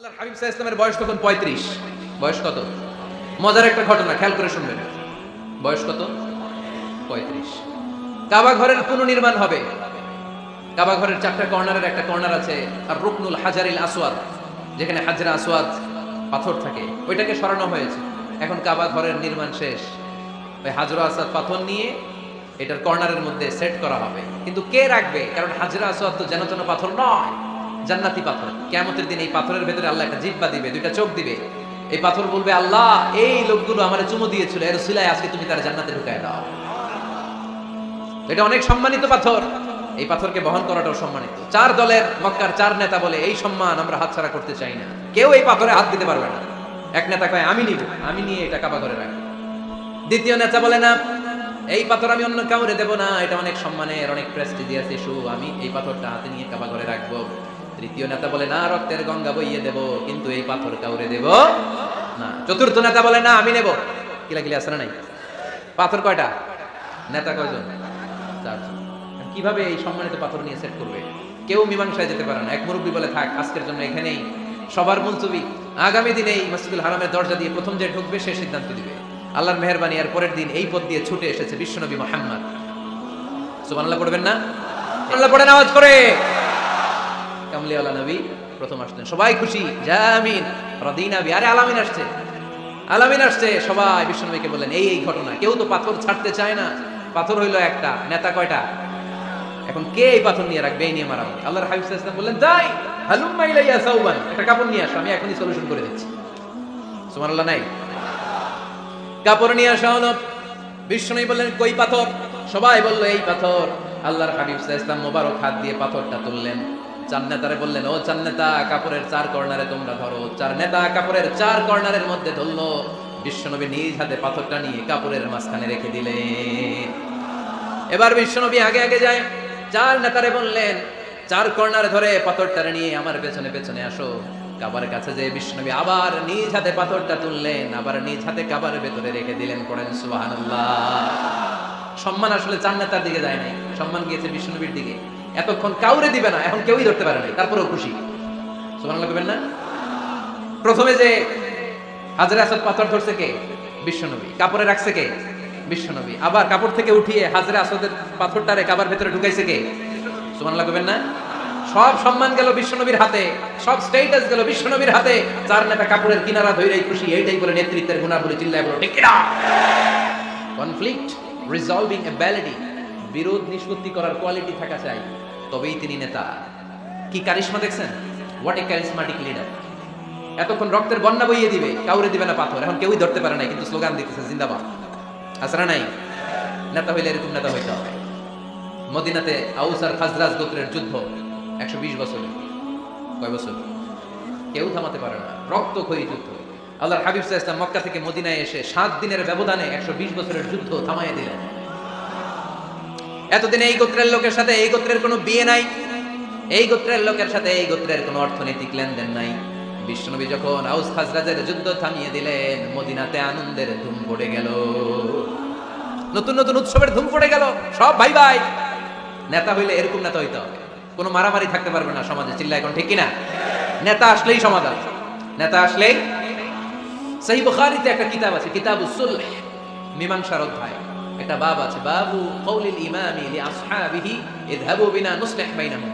আল্লাহর হাবিব সাল্লাল্লাহু আলাইহি ওয়াসাল্লামের বয়স তখন 35। বয়স কত? মজার একটা ঘটনা খেয়াল করে শুনবেন। বয়স কত? 35। কাবা ঘরের পুনর্নির্মাণ হবে। কাবা ঘরের চারটা কর্নারের একটা কর্নার আছে আর রুকনুল হাজারিল আসওয়াদ, যেখানে হাজরা আসওয়াদ পাথর থাকে, ওইটাকে সরানো হয়েছে। এখন কাবা ঘরের নির্মাণ শেষ, ওই হাজরা আসওয়াদ পাথর নিয়ে এটার কর্নারের মধ্যে সেট করা হবে। কিন্তু কে রাখবে? কারণ হাজরা আসওয়াদ তো যেন তেন পাথর নয়, জান্নাতি পাথর। কিয়ামতের দিন এই পাথরের ভেতরে আল্লাহ একটা জিহ্বা দিবে, দুইটা চোখ দিবে। এই পাথর বলবে, আল্লাহ এই লোকগুলো আমারে চুমু দিয়েছিল, এর উসিলায় আজকে তুমি তার জান্নাতে ঢুকায় দাও। এটা অনেক সম্মানিত পাথর, এই পাথরকে বহন করাটাও সম্মানিত। চার দলের মক্কার চার নেতা বলে এই সম্মান আমরা হাতছাড়া করতে চাই না, কেউ এই পাথরে হাত দিতে পারবে না। এক নেতা কয় আমি নিব, আমি নিয়ে এটা কাবা ঘরে রাখবো। দ্বিতীয় নেতা বলে না, এই পাথর আমি অন্য কাউরে দেব না, এটা অনেক সম্মানের, অনেক প্রেস্টিজিয়াস ইস্যু, আমি এই পাথরটা হাতে নিয়ে কাবা ঘরে রাখবো। তৃতীয় নেতা বলে না, রক্তের গঙ্গা বইয়ে দেব, কিন্তু এই পাথর কাউরে দেব না। চতুর্থ নেতা বলে না, আমি নেব। কিলাকিলি আছে না নাই? পাথর কয়টা? নেতা কয়জন? চারজন। কিভাবে এই সম্মানিত পাথর নিয়ে সেট করবে? কেউ মীমাংসায় যেতে পারে না। এক মুরব্বী বলে, থাক আজকের জন্য এখানেই সবার মুলতবি, আগামী দিনে এই মসজিদুল হারামের দরজা দিয়ে প্রথম যে ঢুকবে সে সিদ্ধান্ত দিবে। আল্লাহর মেহেরবানি, এর পরের দিন এই পথ দিয়ে ছুটে এসেছে বিশ্বনবী মুহাম্মদ। সুবহানাল্লাহ পড়বেন না? আল্লাহ পড়েন আওয়াজ করে। কামলিওয়ালা নবী প্রথম আসলেন, সবাই খুশি, জামিন রাদিনা বি। আরে আলামিন আসছে, আলামিন আসছে। সবাই বিশ্বনবীকে বললেন এই এই ঘটনা। কেউ তো পাথর ছাড়তে চায় না। পাথর হইলো একটা, নেতা কয়টা? এখন কে এই পাথর নিয়ে রাখবে? এই নিয়ে মারামারি। আল্লাহর হাবিব সাল্লাল্লাহু আলাইহি ওয়াসাল্লাম বললেন, যাই হালুম্মা ইলাইয়া সাওবান, একটা কাপড় নিয়ে আসো, আমি এখনই সলিউশন করে দিচ্ছি। সুবহানাল্লাহ নাই? কাপড় নিয়ে আসা হলো। বিশ্বনবী বললেন কই পাথর? সবাই বলল এই পাথর। আল্লাহর হাবিব সাল্লাল্লাহু আলাইহি ওয়াসাল্লাম মোবারক হাত দিয়ে পাথরটা তুললেন। চার নেতারে বললেন, ও চার নেতা, কাপড়ের চার কর্নারে তোমরা ধরো। চার নেতা কাপড়ের চার কর্নারের মধ্যে ধরলো। বিশ্বনবী নিজ হাতে পাথরটা নিয়ে কাপড়ের মাঝখানে রেখে দিলেন। এবার বিশ্বনবী আগে আগে যায়। চার নেতারে বললেন, চার কর্নারে ধরে পাথরটা নিয়ে আমার পেছনে পেছনে আসো। কাবার কাছে যে বিশ্বনবী আবার নিজ হাতে পাথরটা তুললেন, আবার নিজ হাতে কাবার ভেতরে রেখে দিলেন। পড়েন সুবহানাল্লাহ। সম্মান আসলে চার নেতার দিকে যায় নাই, সম্মান গিয়েছে বিশ্বনবীর দিকে। এতক্ষণ কাউরে দিবে না, এখন কেউই ধরতে পারে নাই, তারপরেও খুশি। সুবহানাল্লাহ বলবেন না? প্রথমে যে হাজরে আসওয়াদ পাথর ধরছে কে? বিশ্বনবী। কাপড়ে রাখছে কে? বিশ্বনবী। আবার কাপড় থেকে উঠিয়ে হাজরে আসওয়াদের পাথরটারে কাবার ভেতরে ঢুকাইছে কে? সুবহানাল্লাহ বলবেন না? সব সম্মান গেল বিশ্বনবীর হাতে, সব স্ট্যাটাস গেল বিশ্বনবীর হাতে। চার নেতা কাপড়ের কিনারা ধইরাই খুশি। এইটাই বলে নেতৃত্বের গুণাবলী, চিল্লায় বলো ঠিক কিনা? কনফ্লিক্ট রিজলভিং অ্যাবিলিটি, বিরোধ নিষ্পত্তি করার কোয়ালিটি থাকা চাই, তবেই তিনি নেতা। কি কারিশমা দেখছেন? What a charismatic leader. এতক্ষণ রক্তের বন্যা বইয়ে দিবে, কাউরে দিবে না পাথর। এখন কেউই ধরতে পারে নাই, কিন্তু স্লোগান দিতেছে জিন্দাবাদ। আসরা নাই? নেতা হইলে এরকম নেতা হইতে হবে। মদিনাতে আউস আর খাজরাজ গোত্রের যুদ্ধ 120 বছর। কয় বছর? কেউ থামাতে পারে না, রক্তক্ষয়ী যুদ্ধ। আল্লাহর হাবিব সাল্লাল্লাহু আলাইহি ওয়াসাল্লাম মক্কা থেকে মদিনায় এসে 7 দিনের ব্যবধানে 120 বছরের যুদ্ধ থামাইয়া দিলেন। এতদিন এই গোত্রের লোকের সাথে এই গোত্রের কোনো বিয়ে নাই, এই গোত্রের লোকের সাথে এই গোত্রের কোনো অর্থনৈতিক লেনদেন নাই। বিশ্বনবী যখন আউস খাজরাজের যুদ্ধ থামিয়ে দিলেন, মদিনাতে আনন্দের ধুম পড়ে গেল, নতুন নতুন উৎসবের ধুম পড়ে গেল। সব ভাই ভাই। নেতা হইলে এরকম নেতা হইতে হবে, কোনো মারামারি থাকতে পারবে না সমাজে। চিল্লা এখন ঠিক কিনা? নেতা আসলেই সমাধান, নেতা আসলেই। সহিহ বুখারীতে একটা কিতাব আছে, কিতাবুস সুলহ, মীমাংসার অধ্যায়। একটা বাব আছে, বাবু কওলিল ইমামি লি আসহাবিহি ইযহাবু বিনা নুসলিহ বাইনাহুম।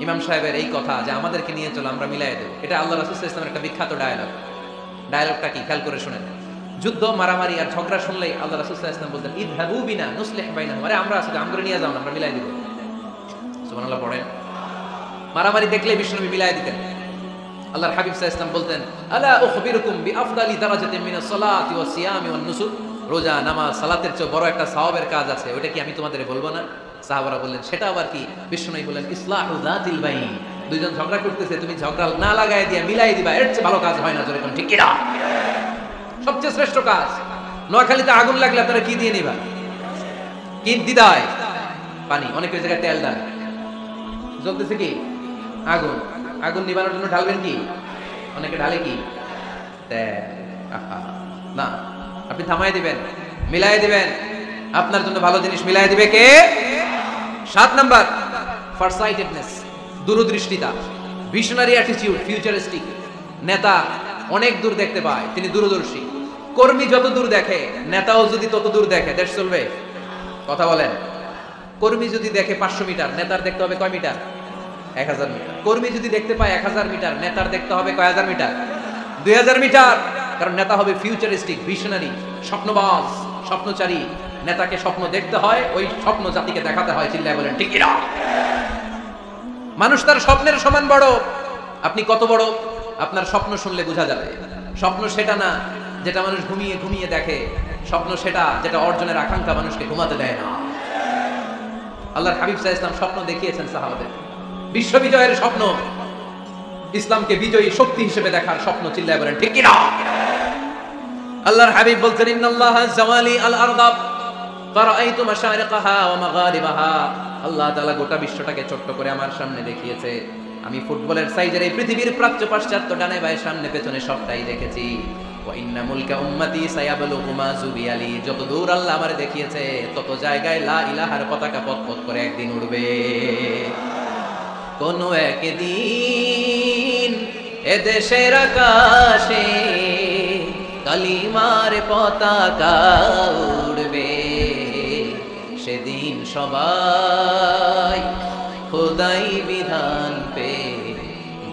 ইমাম সাহেবের এই কথা যে আমাদেরকে নিয়ে চলো, আমরা মিলাই দেব, এটা আল্লাহ রাসূল সাল্লাল্লাহু আলাইহি ওয়াসাল্লামের একটা বিখ্যাত ডায়ালগ। ডায়ালগটা কি খেয়াল করে শুনেন। যুদ্ধ মারামারি আর ঝগড়া শুনলেই আল্লাহ রাসূল সাল্লাল্লাহু আলাইহি ওয়াসাল্লাম বলতেন, ইযহাবু বিনা নুসলিহ বাইনাহুম। আরে আমরা আসলে আমগরে নিয়ে যাও না, আমরা মিলাই দেব। সুবহানাল্লাহ পড়েন। মারামারি দেখলে বিশ্বনবী মিলাই দিতেন। আল্লাহর হাবিব সাল্লাল্লাহু আলাইহি ওয়াসাল্লাম বলতেন, আলা উখবিরুকুম বিআফদালি দারাজাতিন মিনাস সালাতি ওয়াস সিয়ামি ওয়ান নুসুক। রোজা, নামাজ, সালাতের চেয়ে বড় একটা সওয়াবের কাজ আছে, ওটা কি আমি তোমাদের বলবো না? সাহাবারা বললেন, সেটা আবার কি? বিশ্বনবী বললেন, ইসলাহু যাতিল বাইন। দুইজন ঝগড়া করতেছে, তুমি ঝগড়া না লাগায় দিয়া মিলাই দিবা, এর চেয়ে ভালো কাজ হয় না। যেরকম ঠিক কিনা? সবচেয়ে শ্রেষ্ঠ কাজ। নোয়াখালীতে আগুন লাগলে আপনারা কি দিয়ে নিবা? কি দিদায়? পানি। অনেকের জায়গায় তেল দেন। জ্বলতেছে কি? আগুন। আগুন নিবানোর জন্য ঢালবেন কি? অনেকে ঢালে কি? তেল। না, আপনি থামাই দিবেন, মিলাই দিবেন। আপনার জন্য ভালো জিনিস মিলাই দিবে কে? 7 নাম্বার, ফারসাইটেডনেস, দূরদৃষ্টিতা, ভিশনারি অ্যাটিটিউড, ফিউচারিস্টিক। নেতা অনেক দূর দেখতে পায়, তিনি দূরদর্শী। কর্মী যত দূর দেখে, নেতাও যদি তত দূর দেখে, দেশ চলবে? কথা বলেন। কর্মী যদি দেখে 500 মিটার, নেতার দেখতে হবে কয় মিটার? 1000 মিটার। কর্মী যদি দেখতে পায় 1000 মিটার, নেতার দেখতে হবে কয় হাজার মিটার? 2000 মিটার। কারণ নেতা হবে ফিউচারিস্টিক, ভিশনারি, স্বপ্নবাজ, স্বপ্নচারী। নেতাকে স্বপ্ন দেখতে হয়, ওই স্বপ্ন জাতিকে দেখাতে হয়। চিল্লায় বলেন ঠিক কিনা? মানুষ তার স্বপ্নের সমান বড়। আপনি কত বড় আপনার স্বপ্ন শুনলে বোঝা যাবে। স্বপ্ন সেটা না যেটা মানুষ ঘুমিয়ে ঘুমিয়ে দেখে, স্বপ্ন সেটা যেটা অর্জনের আকাঙ্ক্ষা মানুষকে ঘুমাতে দেয় না। আল্লাহর হাবিব সাল্লাল্লাহু আলাইহি ওয়াসাল্লাম স্বপ্ন দেখিয়েছেন সাহাবাদের, বিশ্ব বিজয়ের স্বপ্ন, ইসলামকে বিজয়ী শক্তি হিসেবে দেখার স্বপ্ন। চিল্লায় বলেন ঠিক কিনা? আল্লাহর হাবিব বলছেন, ইন্নাল্লাহা জাওয়ালি আল আরদা ফারাআইতু মাশারিকাহা ওয়া মাগারিবাহা। আল্লাহ তাআলা গোটা বিশ্বটাকে ছোট্ট করে আমার সামনে দেখিয়েছে। আমি ফুটবলের সাইজের এই পৃথিবীর প্রাচ্য পাশ্চাত্য ডানে বায়ে সামনে পেছনে সবটাই দেখেছি। ওয়া ইন্না মুলকা উম্মতি সায়াবলুগু মা যুবিয়ালি। যত দূর আল্লাহ আমারে দেখিয়েছে, তত জায়গায় লা ইলাহার পতাকা পথ করে একদিন উড়বে। কোন একদিন এ দেশের আকাশে কালিমার পতাকা উড়বে। সেদিন সবাই খোদাই বিধান পে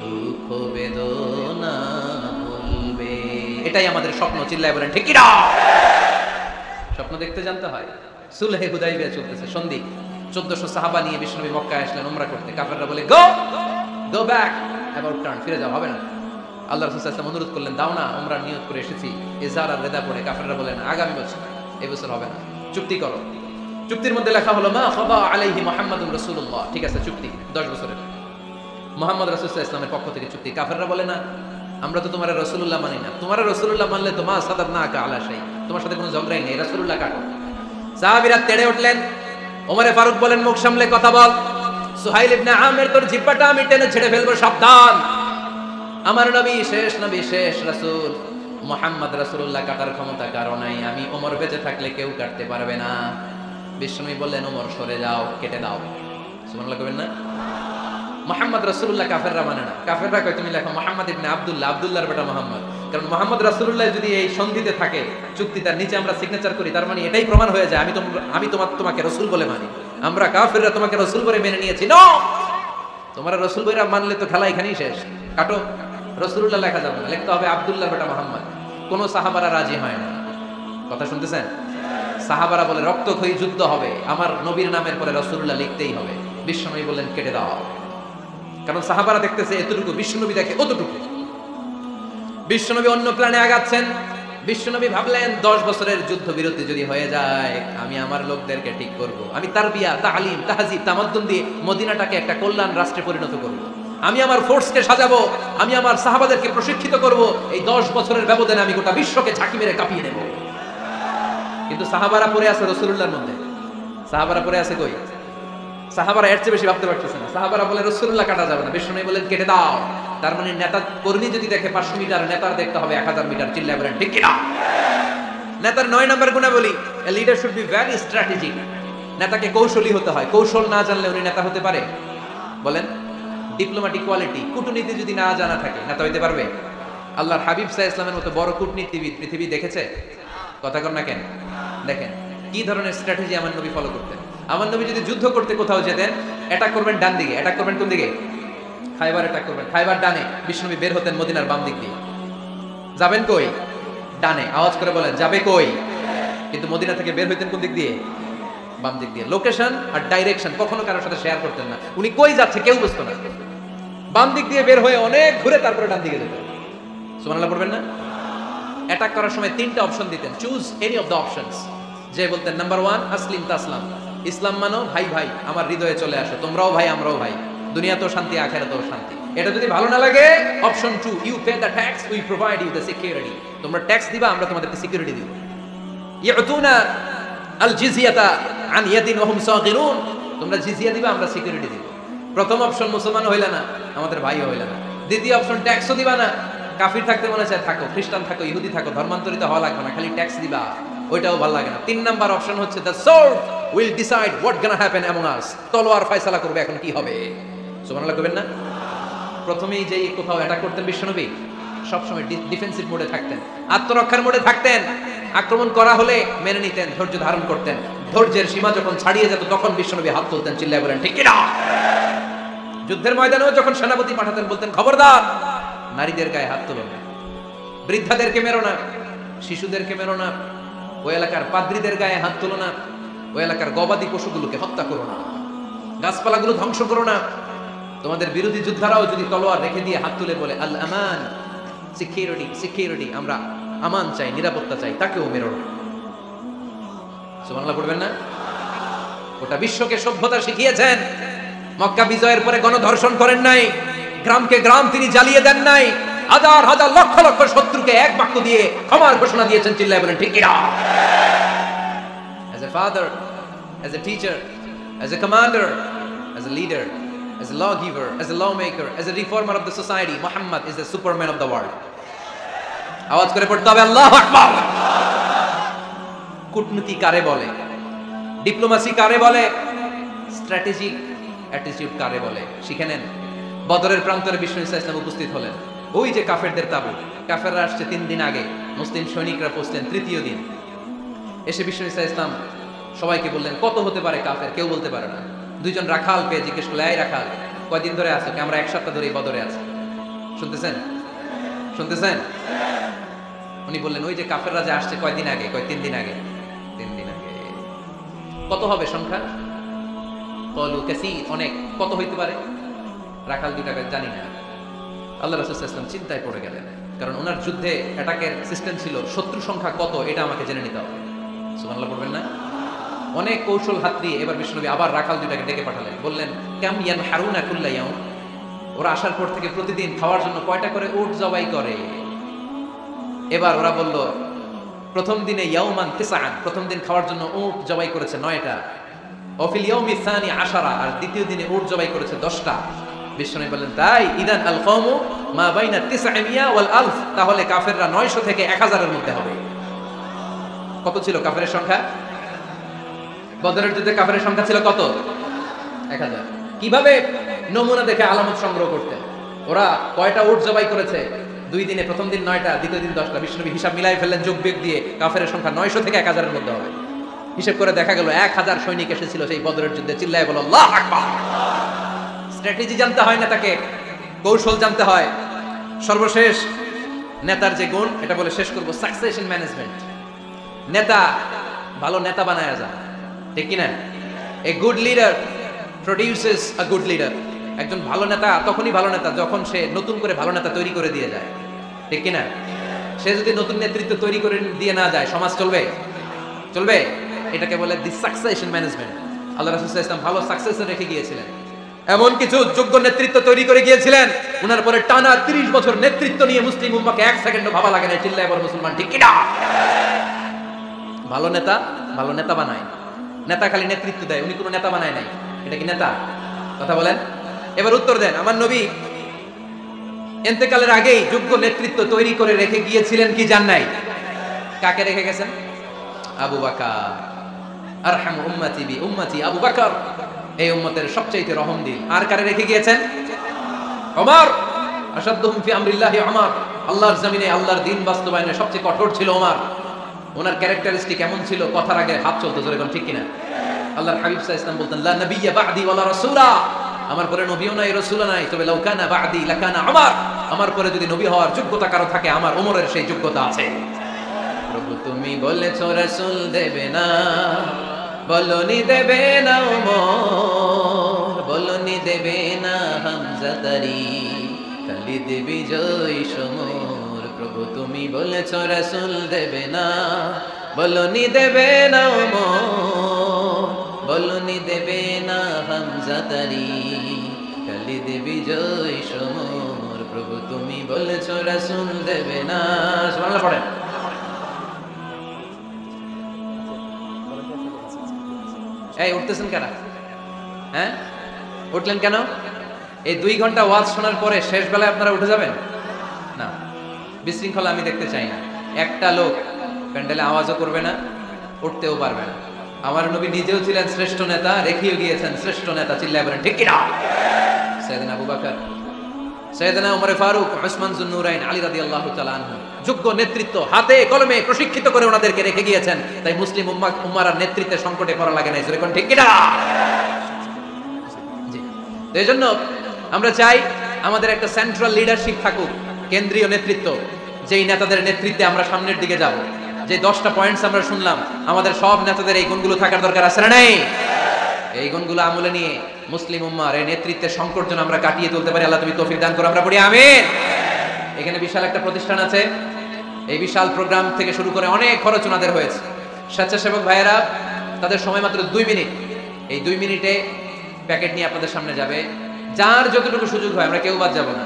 দুঃখ বেদনা ভুলবে। এটাই আমাদের স্বপ্ন। চিল্লায় বলেন ঠিক কিনা? স্বপ্ন দেখতে জানতে হয়। সুলহে হুদাইবিয়া চলতেছে, সন্ধি। 1400 সাহাবা নিয়ে বিশ্বনবী মক্কায় আসলেন উমরা করতে। কাফেররা বলে গো ব্যাক, অ্যাবাউট টার্ন, ফিরে যাও, হবে না। আল্লাহ রাসূল সাল্লাল্লাহু আলাইহি ওয়াসাল্লাম অনুরোধ করলেন, দাও না, উমরার নিয়ত করে এসেছি। ইজার আর রেদা পড়ে কাফেররা বলেন আগামী বছর, এই বছর হবে না, চুক্তি করো। চুক্তির মধ্যে লেখা হলো মা খাবা আলাইহি মুহাম্মাদুর রাসূলুল্লাহ। ঠিক আছে, চুক্তি 10 বছরের, মুহাম্মদ রাসূল সাল্লাল্লাহু আলাইহি ওয়াসাল্লামের পক্ষ থেকে চুক্তি। কাফেররা বলে না, আমরা তো তোমার রাসূলুল্লাহ মানি না। তোমার রাসূলুল্লাহ মানলে তো মা সাদাদনাকা আলা শাই, তোমার সাথে কোনো ঝগড়াই নেই, রাসূলুল্লাহ কাটো। সাহাবীরা তেড়ে উঠলেন। ওমরে ফারুক বলেন, মুখ সামলে কথা বল। সুহাইল ইবনে আমির, তোর জিহ্বাটা আমি টেনে ছেড়ে ফেলবো, সাবধান। আমার নবী শেষ রাসূল মুহাম্মদ রাসূলুল্লাহ কাটার ক্ষমতা কারো নাই। আমি ওমর বেঁচে থাকলে কেউ কাটতে পারবে না। বিশ্বনবী বললেন, ওমর সরে যাও, কেটে দাও। সুবহানাল্লাহ কইবেন না? মুহাম্মদ রাসূলুল্লাহ কাফেররা মানে না। কাফেররা কয় তুমি লেখো মুহাম্মদ ইবনে আব্দুল্লাহ, আব্দুল্লাহর বেটা মুহাম্মদ। কারণ মুহাম্মদ রাসূলুল্লাহ যদি এই সন্ধিতে থাকে, চুক্তি তার নিচে আমরা সিগনেচার করি, তার মানে এটাই প্রমাণ হয়ে যায় আমি তোমাকে রাসূল বলে মানি। আমরা কাফেররা তোমাকে রাসূল বলে মেনে নিয়েছি। নো, তোমরা রাসূল বলে মানলে তো খেলা এখানেই শেষ। কাটো, রাসূলুল্লাহ লেখা যাবে না, লিখতে হবে আব্দুল্লাহর বেটা মুহাম্মদ। কোন সাহাবারা রাজি হয় না। কথা শুনতেছেন? সাহাবারা বলে রক্তক্ষয়ী যুদ্ধ হবে, আমার নবীর নামের পরে রাসূলুল্লাহ লিখতেই হবে। বিশ্বনবী বললেন কেটে দাও। কারণ সাহাবারা দেখতেছে এতটুকু, বিশ্বনবী দেখে অতটুকু। বিশ্বনবী অন্য প্ল্যানে আগাচ্ছেন। বিশ্বনবী ভাবলেন 10 বছরের যুদ্ধ বিরতি যদি হয়ে যায়, আমি আমার লোকদেরকে ঠিক করব। আমি তারবিয়া, তালিম, তাহজিব, তামাদ্দুন দিয়ে মদিনাটাকে একটা কল্যাণ রাষ্ট্রে পরিণত করব। আমি আমার ফোর্সকে সাজাবো, আমি আমার সাহাবাদেরকে প্রশিক্ষিত করব। এই 10 বছরের ব্যবধানে আমি গোটা বিশ্বকে ঝাঁকি মেরে কাঁপিয়ে দেব। কিন্তু সাহাবারা পড়ে আছে রাসূলুল্লাহর মধ্যে। সাহাবারা পড়ে আছে কই? সাহাবারা এর চেয়ে বেশি ভাবতে পারতেছে না। সাহাবারা বলে রাসূলুল্লাহ কাটা যাবে না। বিশ্বনবী বলেন কেটে দাও। তার মানে নেতা কর্মী যদি দেখে 500 মিটার, নেতার দেখতে হবে 1000 মিটার। চিল্লায় বলেন ঠিক কিনা? নেতার 9 নাম্বার গুণাবলী, a leader should be very strategic. নেতাকে কৌশলী হতে হয়। কৌশল না জানলে উনি নেতা হতে পারে? বলেন, ডিপ্লোম্যাটিক কোয়ালিটি, কূটনীতি যদি না জানা থাকে, নেতা হইতে পারবে? আল্লাহর হাবিব সাল্লাল্লাহু আলাইহি ওয়াসাল্লামের মতো বড় কূটনীতিবিদ পৃথিবী দেখেছে? কথা কর না কেন? দেখেন কি ধরনের স্ট্র্যাটেজি আমার নবী ফলো করতেন। আমার নবী যদি যুদ্ধ করতে কোথাও যেতেন, অ্যাটাক করবেন ডান দিকে, অ্যাটাক করবেন কোন দিকে? খায়বার অ্যাটাক করবেন, খায়বার ডানে। বিশ্বনবী বের হতেন মদিনার বাম দিক দিয়ে। যাবেন কই? ডানে। আওয়াজ করে বলেন যাবে কই? কিন্তু মদিনা থেকে বের হইতেন কোন দিক দিয়ে? বাম দিক দিয়ে। লোকেশন আর ডাইরেকশন কখনো কারোর সাথে শেয়ার করতেন না। উনি কই যাচ্ছে কেউ বুঝতো না। বাম দিক দিয়ে বের হয়ে অনেক ঘুরে তারপরে ডান দিকে যেতেন। সুবহানাল্লাহ পড়বেন না? অ্যাটাক করার সময় 3টা অপশন দিতেন, choose any of the options. যে বলতেন নাম্বার 1 আসলিম তাসলাম, ইসলাম মানো, ভাই ভাই আমার হৃদয়ে চলে আসো, তোমরাও ভাই আমরাও ভাই, দুনিয়াতেও শান্তি আখিরাতেও শান্তি। এটা যদি ভালো না লাগে, option 2 you pay the tax, we provide you the security. তোমরা ট্যাক্স দিবা, আমরা তোমাদেরকে সিকিউরিটি দিব। ইয়াতুনা আল জিজিয়াতা আন ইয়াদিন ওয়া হুম সাগিরুন, তোমরা জিজিয়া দিবা, আমরা সিকিউরিটি দিব। প্রথম অপশন মুসলমান হইলা না, আমাদের ভাইও হইলা না। দ্বিতীয় অপশন ট্যাক্সও দিবা না, কাফির থাকতে মনে চায় থাকো, খ্রিস্টান থাকো, ইহুদি থাকো, ধর্মান্তরিত হওয়া লাগবে না, খালি ট্যাক্স দিবা, ওইটাও ভালো লাগে না। 3 নাম্বার অপশন হচ্ছে the sword will decide what gonna happen among আস, তলোয়ার ফয়সালা করবে এখন কি হবে। সুবহানাল্লাহ কইবেন না? প্রথমেই যেই কোথাও অ্যাটাক করতেন বিশ্বনবী, সবসময় ডিফেন্সিভ মোডে থাকতেন, আত্মরক্ষার মোডে থাকতেন। আক্রমণ করা হলে মেনে নিতেন, ধৈর্য ধারণ করতেন। ধৈর্যের সীমা যখন ছাড়িয়ে যেত তখন বিশ্বনবী হাত তুলতেন, চিল্লায় বলেন ঠিক কিনা। যুদ্ধের ময়দানেও যখন সেনাপতি পাঠাতেন বলতেন খবরদার নারীদের গায়ে হাত তুলো না, বৃদ্ধাদেরকে মেরো না, শিশুদেরকে মেরো না, ওই এলাকার পাদ্রীদের গায়ে হাত তুলো না, ওই এলাকার গবাদি পশুগুলোকে হত্যা করো না, গাছপালাগুলো ধ্বংস করো না। তোমাদের বিরোধী যোদ্ধারাও যদি তলোয়ার রেখে দিয়ে হাত তুলে বলে আল আমান, সিকিউরিটি সিকিউরিটি, আমরা আমান চাই, নিরাপত্তা চাই, তাকেও মেরো না। সুবহানাল্লাহ পড়বেন না? গোটা বিশ্বকে সভ্যতা শিখিয়েছেন। মক্কা বিজয়ের পরে গণধর্ষণ করেন নাই, গ্রামকে গ্রাম তিনি জ্বালিয়ে দেন নাই, হাজার হাজার লক্ষ লক্ষ শত্রুকে এক বাক্য দিয়ে ক্ষমার ঘোষণা দিয়েছেন, চিল্লায় বলেন ঠিক কিনা। As a father, as a teacher, as a commander, as a leader, as a lawgiver, as a lawmaker, as a reformer of the society, Muhammad is the superman of the world. আওয়াজ করে পড়তে হবে আল্লাহু আকবার। কূটনীতি কারে বলে, diplomacy কারে বলে, স্ট্র্যাটেজিক অ্যাটিটিউড কারে বলে শিখে নেন। বদরের প্রান্তরে বিষ্ণু ইসা ইসলাম উপস্থিত হলেন। ওই যে কাফেরদের তাবু, কাফেররা আসছে 3 দিন আগে, মুসলিম সৈনিকরা পৌঁছলেন 3য় দিন। এসে বিষ্ণু ইসা ইসলাম সবাইকে বললেন কত হতে পারে কাফের, কেউ বলতে পারে না। 2 জন রাখাল পেয়ে জিজ্ঞেস করলে এই রাখাল কয়দিন ধরে আছো? আমরা 1 সপ্তাহ ধরে বদরে আছি। শুনতেছেন শুনতেছেন? উনি বললেন ওই যে কাফেররা যে আসছে কয়দিন আগে, 3 দিন আগে। 3 দিন আগে। কত হবে সংখ্যা? কলু কাসীর, অনেক। কত হইতে পারে? রাখাল 2টাকে জানি না। আল্লাহ রাসূল সাল্লাল্লাহু আলাইহি ওয়াসাল্লাম চিন্তায় পড়ে গেলেন, কারণ ওনার যুদ্ধে অ্যাটাকের সিস্টেম ছিল শত্রু সংখ্যা কত এটা আমাকে জেনে নিতে হবে। সুবহানাল্লাহ পড়বেন না? অনেক কৌশল হাতড়িয়ে এবার বিষ্ণুনবী আবার রাখাল 2টাকে ডেকে পাঠালেন। বললেন কাম ইয়ানহারুনা কুল্লা ইয়াউম, ওরা আসার পর থেকে প্রতিদিন খাওয়ার জন্য কয়টা করে উট জবাই করে? এবার ওরা বলল প্রথম দিনে ইয়াউমান তিসআন, প্রথম দিন খাওয়ার জন্য উট জবাই করেছে 9টা। ওয়াফিল ইয়াউমি সানি 10, আর দ্বিতীয় দিনে উট জবাই করেছে 10টা। বিষ্ণুনবী বললেন তাই ইদান আল কওমু মা বাইনা 900 ওয়াল আলফ, তাহলে কাফেররা 900 থেকে 1000 এর মধ্যে হবে। কত ছিল কাফেরের সংখ্যা? বদরের যুদ্ধে কাফেরের সংখ্যা ছিল কত? 1000। কিভাবে নমুনা দেখে আলামত সংগ্রহ করতেন? ওরা কয়টা উট জবাই করেছে 2 দিনে? প্রথম দিন 9টা, দ্বিতীয় দিন 10টা। বিষ্ণুনবী হিসাব মিলাই ফেললেন যোগ বিয়োগ দিয়ে, কাফেরের সংখ্যা 900 থেকে 1000 এর মধ্যে হবে। হিসাব করে দেখা গেল 1000 সৈনিক এসেছিল সেই বদরের যুদ্ধে। চিল্লায় বলো আল্লাহু আকবার। স্ট্র্যাটেজি জানতে হয়, নেতাকে কৌশল জানতে হয়। সর্বশেষ নেতার যে গুণ, এটা বলে শেষ করব, সাকসেশন ম্যানেজমেন্ট। নেতা ভালো নেতা বানায় যায়, ঠিক কি না? A good leader produces a good leader. একজন ভালো নেতা তখনই ভালো নেতা যখন সে নতুন করে ভালো নেতা তৈরি করে দিয়ে যায়, ঠিক কি না? সে যদি নতুন নেতৃত্ব তৈরি করে দিয়ে না যায়, সমাজ চলবে? চলবে? এটাকে বলে দি সাকসেশন ম্যানেজমেন্ট। আল্লাহ রাসূল সাল্লাল্লাহু আলাইহি ওয়াসাল্লাম ভালো সাকসেসর রেখে গিয়েছিলেন, এমন কিছু যোগ্য নেতৃত্ব তৈরি করে গিয়েছিলেন। ওনার পরে টানা 30 বছর নেতৃত্ব নিয়ে মুসলিম উম্মাহকে 1 সেকেন্ডও ভাবা লাগে না। চিল্লায় বড় মুসলমান ঠিক কি না? ভালো নেতা ভালো নেতা বানায়। নেতা খালি নেতৃত্ব দেয়, উনি কোনো নেতা বানায় নাই। এটা কি নেতা? কথা বলেন। এবার উত্তর দেন। আমার নবী ইন্তেকালের আগেই যোগ্য নেতৃত্ব তৈরি করে রেখে গিয়েছিলেন কি জান নাই? কাকে রেখে গেছেন? আবু বকর। আরহামু উম্মতি বি উম্মতি আবু বকর, এই উম্মতের সবচেয়ে রহমদিল। আর কারে রেখে গিয়েছেন? ওমর। আশাদ্দুহুম ফি আমরিল্লাহি ওমর, আল্লাহর জমিনে আল্লাহর দ্বীন বাস্তবায়নে সবচেয়ে কঠোর ছিল ওমর। ওনার ক্যারেক্টারিস্টিক এমন ছিল, কথার আগে হাত চলতো, জোরে কোন ঠিক কিনা? আল্লাহর হাবিব সাল্লাল্লাহু আলাইহি ওয়াসাল্লাম বলতেন লা নাবিয়্যা বা'দি ওয়ালা রাসূলা, আমার পরে নবীও নাই রাসূলও নাই, তবে লাউ কানা বা'দি লাকানা ওমর, আমার পরে যদি নবী হওয়ার যোগ্যতা কারো থাকে আমার ওমরের সেই যোগ্যতা আছে। প্রভু তুমি বলেছো রাসূল দেবে না, বলনি দেবে না ওমর, বলনি দেবে না হামজা তারি, খালিদ বিজয় সমর। প্রভু তুমি বলেছো রাসূল দেবে না, বলনি দেবে না ওমর, বলনি দেবে না হামজা তারি, খালিদ বিজয় সমর। প্রভু তুমি বলেছো রাসূল দেবে না। সুবহানাল্লাহ পড়েন। এই উঠতেছেন কেন? হ্যাঁ উঠলেন কেন? এই 2 ঘন্টা ওয়াজ শোনার পরে শেষ বেলায় আপনারা উঠে যাবেন না? বিশৃঙ্খলা আমি দেখতে চাই না। একটা লোক প্যান্ডেলে আওয়াজও করবে না, উঠতেও পারবে না। আমার নবী নিজেও ছিলেন শ্রেষ্ঠ নেতা, রেখেও গিয়েছেন শ্রেষ্ঠ নেতা। চিল্লায় বলেন ঠিক কিনা? সাইয়েদনা আবু বকর সাইয়েদনা ওমর ফারুক, উসমান যুন্নুরাইন, আলী রাদিয়াল্লাহু তাআলা আনহু যোগ্য নেতৃত্ব হাতে কলমে প্রশিক্ষিত করে ওনাদেরকে রেখে গিয়েছের, তাই মুসলিম উম্মাহর নেতৃত্বে সংকটে পড়া লাগে না। জোরে কোন ঠিক কিনা? জি, তো এইজন্য আমরা চাই আমাদের একটা সেন্ট্রাল লিডারশিপ থাকুক, কেন্দ্রীয় নেতৃত্ব, যেই নেতাদের নেতৃত্বে আমরা সামনের দিকে যাব। যে 10টা পয়েন্টস আমরা শুনলাম, আমাদের সব নেতাদের এই গুণগুলো থাকার দরকার আছে না নাই? এই গুণগুলো আমলে নিয়ে মুসলিম উম্মাহর এই নেতৃত্বের সংকট যেন আমরা কাটিয়ে তুলতে পারি। আল্লাহ তুমি তৌফিক দান করো, আমরা পড়ি আমিন। এখানে বিশাল একটা প্রতিষ্ঠান আছে, এই বিশাল প্রোগ্রাম থেকে শুরু করে অনেক খরচ ওনাদের হয়েছে। স্বেচ্ছাসেবক ভাইয়েরা তাদের সময় মাত্র 2 মিনিট, এই 2 মিনিটে প্যাকেট নিয়ে আপনাদের সামনে যাবে। যার যতটুকু সুযোগ হয়, আমরা কেউ বাদ যাব না।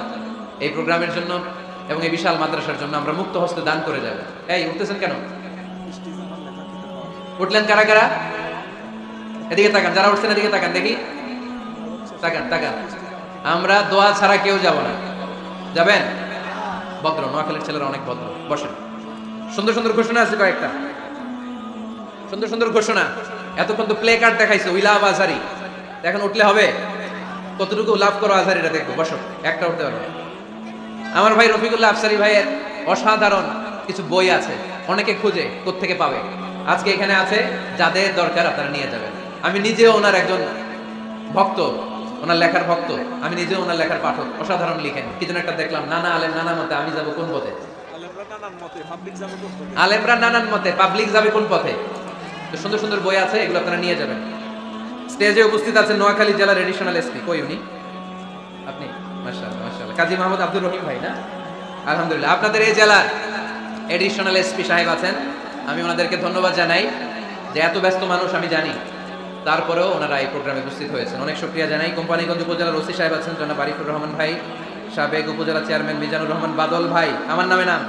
এই প্রোগ্রামের জন্য এবং এই বিশাল মাদ্রাসার জন্য আমরা মুক্ত হস্তে দান করে যাব। এই উঠতেছেন কেন? উঠলেন কারা কারা? এদিকে তাকান, যারা উঠছেন এদিকে তাকান, দেখি তাকান তাকান। আমরা দোয়া ছাড়া কেউ যাব না, যাবেন? ভদ্র, নোয়াখালীর ছেলেরা অনেক ভদ্র। বসেন। সুন্দর সুন্দর ঘোষণা আছে কয়েকটা, সুন্দর সুন্দর ঘোষণা। এতক্ষণ তো প্লে কার্ড দেখাইছে, উই লাভ আজহারি। এখন উঠলে হবে? কতটুকু লাভ করো আজহারিরা দেখবো। বসো, একটা উঠতে পারবে। আমার ভাই রফিকুল্লাহ আফসারি ভাইয়ের অসাধারণ কিছু বই আছে, অনেকে খুঁজে কোত্থেকে পাবে। আজকে এখানে আছে, যাদের দরকার আপনারা নিয়ে যাবেন। আমি নিজেও ওনার একজন ভক্ত, ওনার লেখার ভক্ত। আমি নিজেও ওনার লেখার পাঠক। অসাধারণ লিখেন। কি যেন একটা দেখলাম, নানা আলেম নানা মতে, আমি যাব কোন পথে? আলেমরা নানান মতে, পাবলিক যাবে কোন পথে? তো সুন্দর সুন্দর বই আছে, এগুলো আপনারা নিয়ে যাবেন। স্টেজে উপস্থিত আছেন নোয়াখালী জেলার এডিশনাল এসপি। কই উনি? আপনি? মাশাআল্লাহ মাশাআল্লাহ। কাজী মোহাম্মদ আব্দুর রহিম ভাই না? আলহামদুলিল্লাহ, আপনাদের এই জেলার এডিশনাল এসপি সাহেব আছেন। আমি ওনাদেরকে ধন্যবাদ জানাই যে এত ব্যস্ত মানুষ আমি জানি, তারপরেও ওনারা এই প্রোগ্রামে উপস্থিত হয়েছেন। অনেক শুকরিয়া জানাই। কোম্পানিগঞ্জ উপজেলার ওসি সাহেব আছেন জনাব আরিফুর রহমান ভাই, সাবেক উপজেলা চেয়ারম্যান মিজানুর রহমান বাদল ভাই, আমার নামে নাম